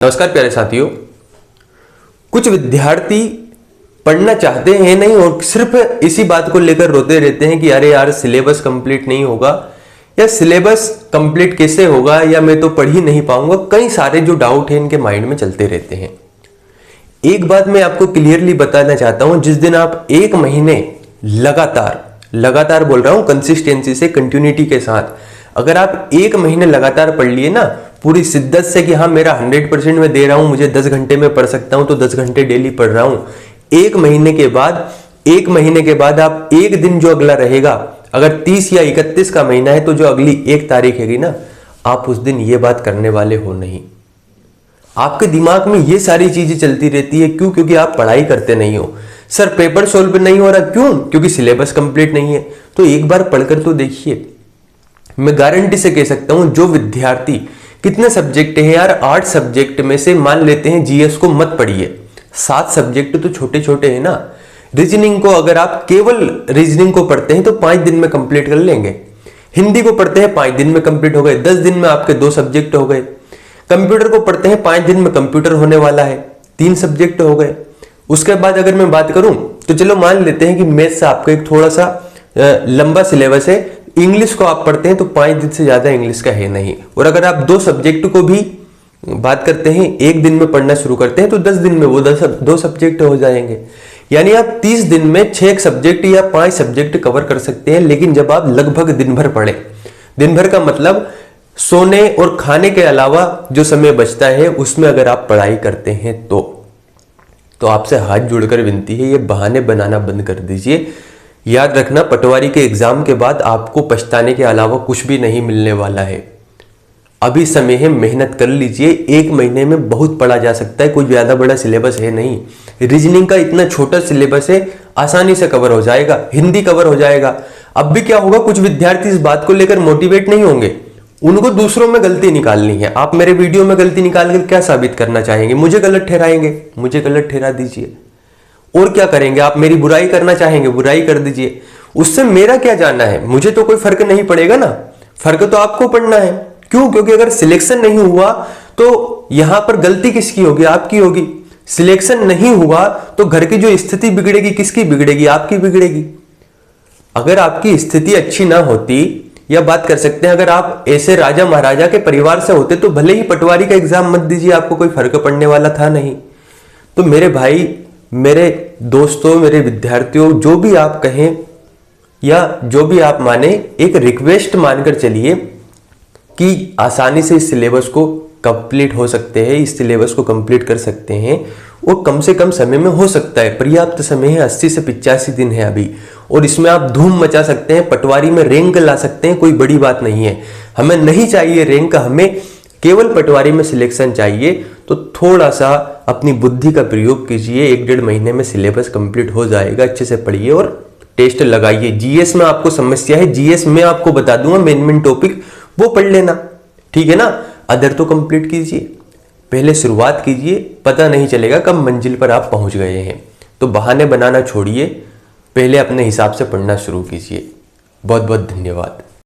नमस्कार प्यारे साथियों। कुछ विद्यार्थी पढ़ना चाहते हैं नहीं और सिर्फ इसी बात को लेकर रोते रहते हैं कि अरे यार सिलेबस कंप्लीट नहीं होगा या सिलेबस कंप्लीट कैसे होगा या मैं तो पढ़ ही नहीं पाऊंगा। कई सारे जो डाउट है इनके माइंड में चलते रहते हैं। एक बात मैं आपको क्लियरली बताना चाहता हूं, जिस दिन आप एक महीने लगातार बोल रहा हूं, कंसिस्टेंसी से, कंटिन्यूटी के साथ अगर आप एक महीने लगातार पढ़ लिए ना पूरी शिद्दत से कि हाँ मेरा 100% में दे रहा हूं, मुझे 10 घंटे में पढ़ सकता हूं तो 10 घंटे डेली पढ़ रहा हूं। एक महीने के बाद आप एक दिन जो अगला रहेगा, अगर 30 या 31 का महीना है तो जो अगली 1 तारीख हैगी ना, आप उस दिन ये बात करने वाले हो नहीं। आपके दिमाग में ये सारी चीजें चलती रहती है। क्यों? क्योंकि आप पढ़ाई करते नहीं हो। सर पेपर सोल्व नहीं हो रहा, क्यों? क्योंकि सिलेबस कंप्लीट नहीं है। तो एक बार पढ़कर तो देखिए। मैं गारंटी से कह सकता हूं, जो विद्यार्थी, कितने सब्जेक्ट है यार, 8 सब्जेक्ट में से मान लेते हैं जीएस को मत पढ़िए, 7 सब्जेक्ट तो छोटे छोटे हैं ना। रीजनिंग को अगर आप केवल रीजनिंग को पढ़ते हैं तो 5 दिन में कंप्लीट कर लेंगे। हिंदी को पढ़ते हैं 5 दिन में कंप्लीट हो गए, 10 दिन में आपके 2 सब्जेक्ट हो गए। कंप्यूटर को पढ़ते हैं 5 दिन में कंप्यूटर होने वाला है, 3 सब्जेक्ट हो गए। उसके बाद अगर मैं बात करूं तो चलो मान लेते हैं कि मैथ से आपका एक थोड़ा सा लंबा सिलेबस है। इंग्लिश को आप पढ़ते हैं तो 5 दिन से ज्यादा इंग्लिश का है नहीं। और अगर आप 2 सब्जेक्ट को भी बात करते हैं, एक दिन में पढ़ना शुरू करते हैं तो 10 दिन में वो 2 सब्जेक्ट हो जाएंगे। यानी आप 30 दिन में 6 सब्जेक्ट या 5 सब्जेक्ट कवर कर सकते हैं। लेकिन जब आप लगभग दिन भर पढ़ें, दिन भर का मतलब सोने और खाने के अलावा जो समय बचता है उसमें अगर आप पढ़ाई करते हैं तो आपसे हाथ जोड़कर विनती है, ये बहाने बनाना बंद कर दीजिए। याद रखना, पटवारी के एग्जाम के बाद आपको पछताने के अलावा कुछ भी नहीं मिलने वाला है। अभी समय है, मेहनत कर लीजिए। एक महीने में बहुत पढ़ा जा सकता है, कोई ज्यादा बड़ा सिलेबस है नहीं। रीजनिंग का इतना छोटा सिलेबस है, आसानी से कवर हो जाएगा। हिंदी कवर हो जाएगा। अब भी क्या होगा, कुछ विद्यार्थी इस बात को लेकर मोटिवेट नहीं होंगे, उनको दूसरों में गलती निकालनी है। आप मेरे वीडियो में गलती निकाल कर क्या साबित करना चाहेंगे? मुझे गलत ठहराएंगे, मुझे गलत ठहरा दीजिए। और क्या करेंगे? आप मेरी बुराई करना चाहेंगे, बुराई कर दीजिए। उससे मेरा क्या जाना है? मुझे तो कोई फर्क नहीं पड़ेगा ना। फर्क तो आपको पड़ना है। क्यों? क्योंकि अगर सिलेक्शन नहीं हुआ तो यहां पर गलती किसकी होगी? आपकी होगी। सिलेक्शन नहीं हुआ तो घर की जो स्थिति बिगड़ेगी, किसकी बिगड़ेगी? आपकी बिगड़ेगी। अगर आपकी स्थिति अच्छी ना होती, या बात कर सकते हैं अगर आप ऐसे राजा महाराजा के परिवार से होते तो भले ही पटवारी का एग्जाम मत दीजिए, आपको कोई फर्क पड़ने वाला था नहीं। तो मेरे भाई, मेरे दोस्तों, मेरे विद्यार्थियों, जो भी आप कहें या जो भी आप माने, एक रिक्वेस्ट मानकर चलिए कि आसानी से इस सिलेबस को कंप्लीट हो सकते हैं, इस सिलेबस को कंप्लीट कर सकते हैं। वो कम से कम समय में हो सकता है, पर्याप्त समय है, 80 से 85 दिन है अभी, और इसमें आप धूम मचा सकते हैं, पटवारी में रैंक ला सकते हैं। कोई बड़ी बात नहीं है। हमें नहीं चाहिए रैंक, हमें केवल पटवारी में सिलेक्शन चाहिए। तो थोड़ा सा अपनी बुद्धि का प्रयोग कीजिए, 1-1.5 महीने में सिलेबस कंप्लीट हो जाएगा। अच्छे से पढ़िए और टेस्ट लगाइए। जीएस में आपको समस्या है, जीएस में आपको बता दूंगा मेन टॉपिक, वो पढ़ लेना, ठीक है ना। अदर तो कंप्लीट कीजिए, पहले शुरुआत कीजिए, पता नहीं चलेगा कब मंजिल पर आप पहुंच गए हैं। तो बहाने बनाना छोड़िए, पहले अपने हिसाब से पढ़ना शुरू कीजिए। बहुत बहुत धन्यवाद।